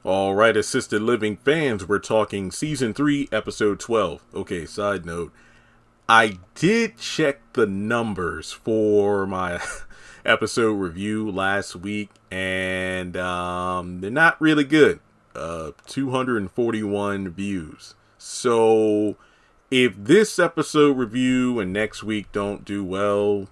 All right, assisted living fans, we're talking season 3, episode 12. Okay, side note, I did check the numbers for my episode review last week, and they're not really good. 241 views. So, if this episode review and next week don't do well,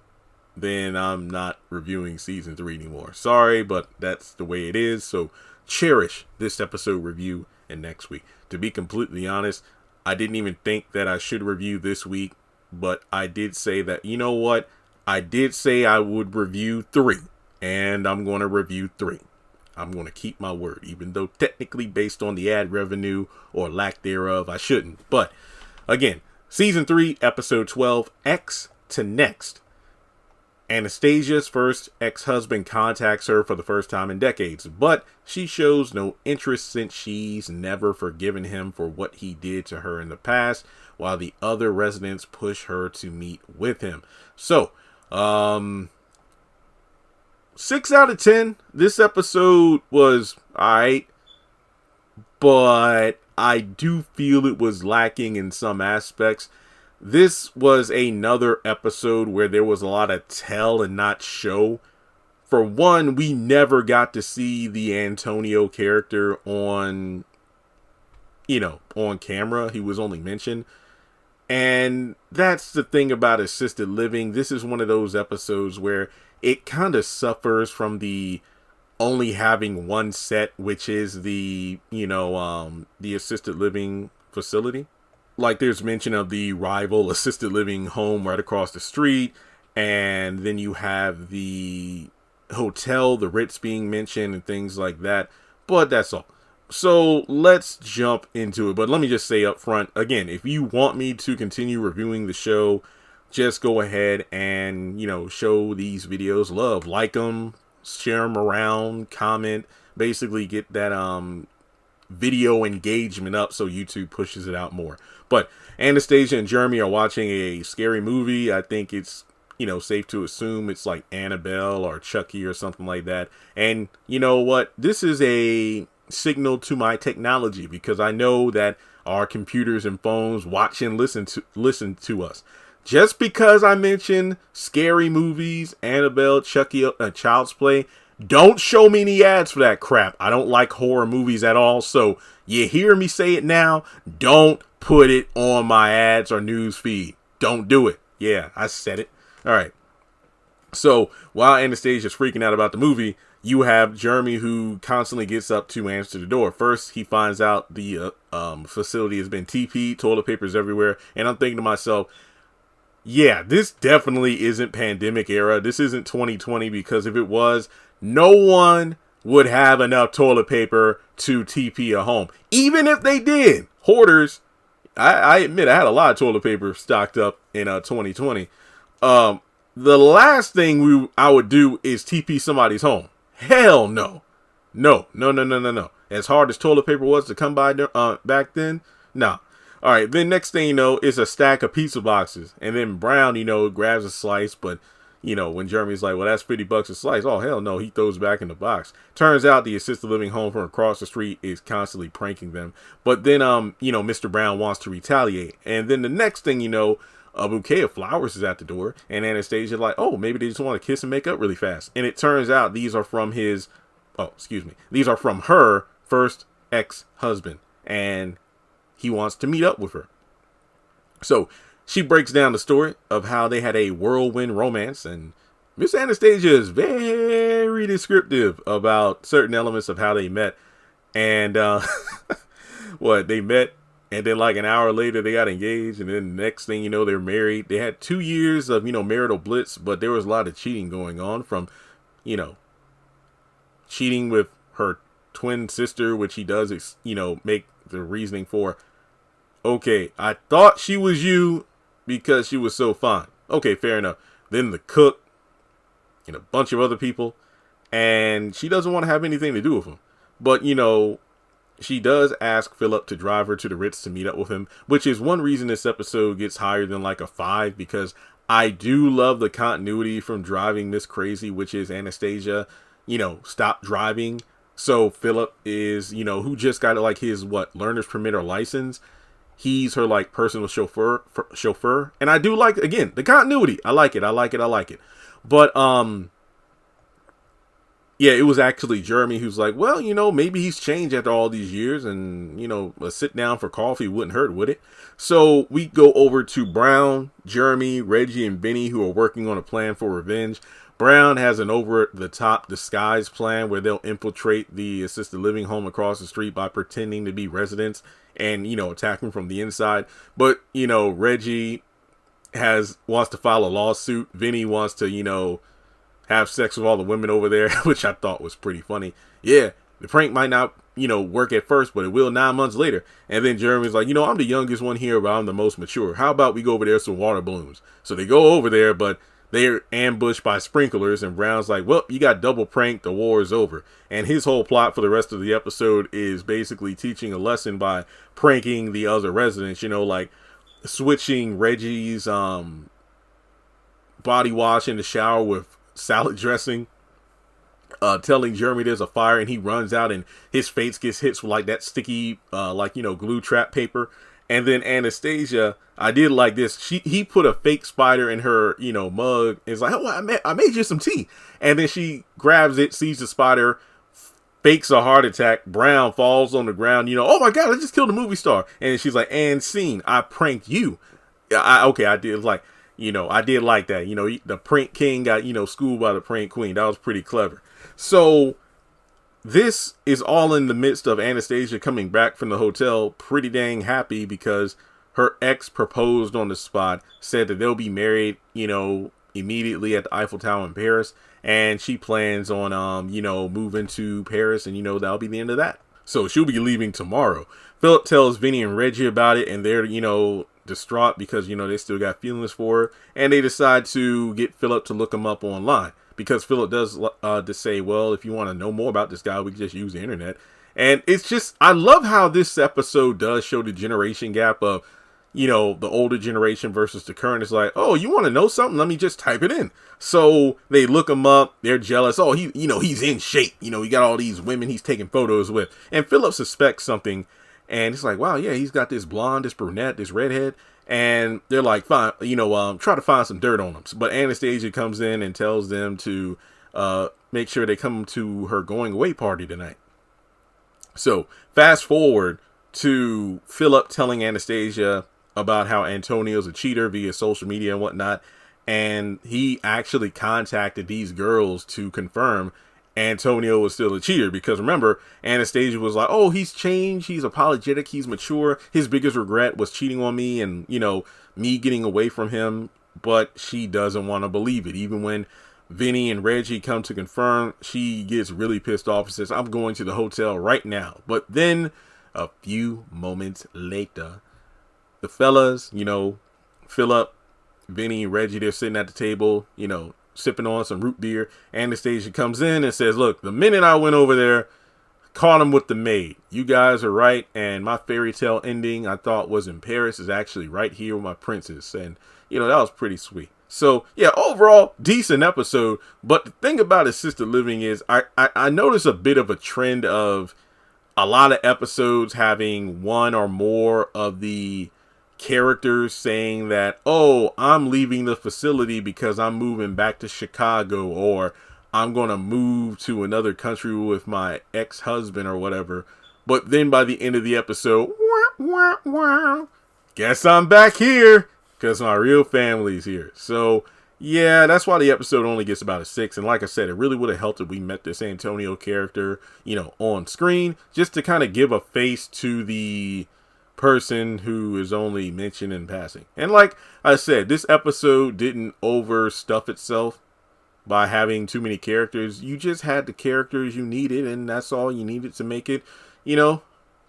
then I'm not reviewing season 3 anymore. Sorry, but that's the way it is. So, cherish this episode review and next week. To be completely honest, I didn't even think that I should review this week, but I did say that, you know what? I did say I would review 3, and I'm going to review 3. I'm going to keep my word, even though technically based on the ad revenue or lack thereof, I shouldn't. But again, season 3, episode 12, X to Next. Anastasia's first ex-husband contacts her for the first time in decades, but she shows no interest since she's never forgiven him for what he did to her in the past, while the other residents push her to meet with him. So, 6 out of 10. This episode was alright, but I do feel it was lacking in some aspects. This was another episode where there was a lot of tell and not show. For one, we never got to see the Antonio character on camera. He was only mentioned. And that's the thing about assisted living. This is one of those episodes where it kind of suffers from the only having one set, which is the assisted living facility. Like there's mention of the rival assisted living home right across the street. And then you have the hotel, the Ritz being mentioned and things like that. But that's all. So let's jump into it. But let me just say up front, again, if you want me to continue reviewing the show, just go ahead and, show these videos love. Like them, share them around, comment, basically get that video engagement up so YouTube pushes it out more. But Anastasia and Jeremy are watching a scary movie. I think it's, safe to assume it's like Annabelle or Chucky or something like that. And you know what? This is a signal to my technology because I know that our computers and phones watch and listen to us. Just because I mention scary movies, Annabelle, Chucky, Child's Play, don't show me any ads for that crap. I don't like horror movies at all. So you hear me say it now. Don't put it on my ads or news feed. Don't do it. Yeah, I said it. All right. So while Anastasia's freaking out about the movie, you have Jeremy who constantly gets up to answer the door. First, he finds out the facility has been TP'd, toilet paper's everywhere. And I'm thinking to myself, yeah, this definitely isn't pandemic era. This isn't 2020 because if it was, no one would have enough toilet paper to TP a home. Even if they did, hoarders, I admit I had a lot of toilet paper stocked up in 2020. The last thing I would do is TP somebody's home. Hell no. No. As hard as toilet paper was to come by back then, no. All right, then next thing you know, is a stack of pizza boxes. And then Brown, grabs a slice. But, when Jeremy's like, well, that's $50 a slice. Oh, hell no. He throws back in the box. Turns out the assisted living home from across the street is constantly pranking them. But then, Mr. Brown wants to retaliate. And then the next thing you know, a bouquet of flowers is at the door. And Anastasia's like, oh, maybe they just want to kiss and make up really fast. And it turns out these are from these are from her first ex-husband. And he wants to meet up with her. So she breaks down the story of how they had a whirlwind romance, and Miss Anastasia is very descriptive about certain elements of how they met. And they met, and then like an hour later they got engaged, and then the next thing you know they're married. They had 2 years of marital blitz, but there was a lot of cheating going on, from cheating with her twin sister, which he does make the reasoning for. Okay, I thought she was you because she was so fine. Okay, fair enough. Then the cook and a bunch of other people, and she doesn't want to have anything to do with him. But, she does ask Philip to drive her to the Ritz to meet up with him, which is one reason this episode gets higher than like a 5, because I do love the continuity from Driving Miss Crazy, which is Anastasia, stop driving So Philip is, who just got like his learner's permit or license. He's her like personal chauffeur. And I do like, again, the continuity. I like it. But yeah, it was actually Jeremy who's like, well, maybe he's changed after all these years, and a sit down for coffee wouldn't hurt, would it? So we go over to Brown, Jeremy, Reggie, and Vinny, who are working on a plan for revenge. Brown has an over-the-top disguise plan where they'll infiltrate the assisted living home across the street by pretending to be residents and, attack them from the inside. But, Reggie wants to file a lawsuit. Vinny wants to, have sex with all the women over there, which I thought was pretty funny. Yeah, the prank might not, work at first, but it will 9 months later. And then Jeremy's like, I'm the youngest one here, but I'm the most mature. How about we go over there some water balloons? So they go over there, but they're ambushed by sprinklers, and Brown's like, well, you got double pranked, the war is over. And his whole plot for the rest of the episode is basically teaching a lesson by pranking the other residents, like switching Reggie's body wash in the shower with salad dressing, telling Jeremy there's a fire, and he runs out and his face gets hit with like that sticky glue trap paper. And then Anastasia, I did like this, he put a fake spider in her mug. It's like, oh, I made you some tea. And then she grabs it, sees the spider, fakes a heart attack. Brown falls on the ground, oh my god, I just killed a movie star. And she's like, and scene, I pranked you. I did like, I did like that. The prank king got, schooled by the prank queen. That was pretty clever. So this is all in the midst of Anastasia coming back from the hotel pretty dang happy because her ex proposed on the spot, said that they'll be married, immediately at the Eiffel Tower in Paris. And she plans on, moving to Paris, and, that'll be the end of that. So she'll be leaving tomorrow. Philip tells Vinny and Reggie about it, and they're, distraught because, they still got feelings for her. And they decide to get Philip to look him up online. Because Philip does to say, well, if you want to know more about this guy, we can just use the internet. And it's just, I love how this episode does show the generation gap of, the older generation versus the current. It's like, oh, you want to know something? Let me just type it in. So they look him up. They're jealous. Oh, he's in shape. He got all these women he's taking photos with. And Philip suspects something. And it's like, wow, yeah, he's got this blonde, this brunette, this redhead. And they're like, fine, try to find some dirt on them. But Anastasia comes in and tells them to make sure they come to her going away party tonight. So fast forward to Philip telling Anastasia about how Antonio's a cheater via social media and whatnot. And he actually contacted these girls to confirm Antonio was still a cheater, because remember, Anastasia was like, oh, he's changed, he's apologetic, he's mature, his biggest regret was cheating on me and, me getting away from him. But she doesn't want to believe it. Even when Vinny and Reggie come to confirm, she gets really pissed off and says, I'm going to the hotel right now. But then a few moments later, the fellas, Philip, Vinny, and Reggie, they're sitting at the table, sipping on some root beer. Anastasia comes in and says, look, the minute I went over there, caught him with the maid. You guys are right, and my fairy tale ending I thought was in Paris is actually right here with my princess. And, that was pretty sweet. So, yeah, overall, decent episode. But the thing about assisted living is I noticed a bit of a trend of a lot of episodes having one or more of the characters saying that, oh, I'm leaving the facility because I'm moving back to Chicago, or I'm going to move to another country with my ex-husband or whatever. But then by the end of the episode, guess I'm back here because my real family's here. So yeah, that's why the episode only gets about a 6. And like I said, it really would have helped if we met this Antonio character, on screen, just to kind of give a face to the person who is only mentioned in passing. And like I said, this episode didn't overstuff itself by having too many characters. You just had the characters you needed, and that's all you needed to make it,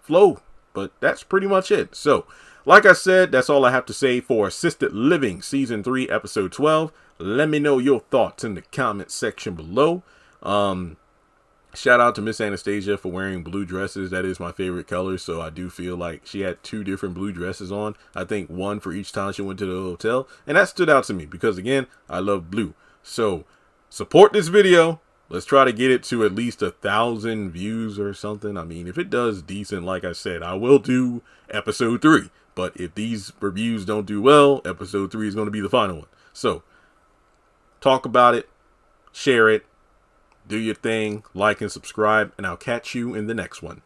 flow. But that's pretty much it. So, like I said, that's all I have to say for Assisted Living Season 3, Episode 12. Let me know your thoughts in the comment section below. Shout out to Miss Anastasia for wearing blue dresses. That is my favorite color, so I do feel like she had 2 different blue dresses on. I think one for each time she went to the hotel, and that stood out to me because, again, I love blue. So support this video, Let's try to get it to at least 1,000 views or something. I mean, if it does decent, like I said, I will do episode 3. But if these reviews don't do well, episode 3 is going to be the final one. So, talk about it, share it, do your thing, like and subscribe, and I'll catch you in the next one.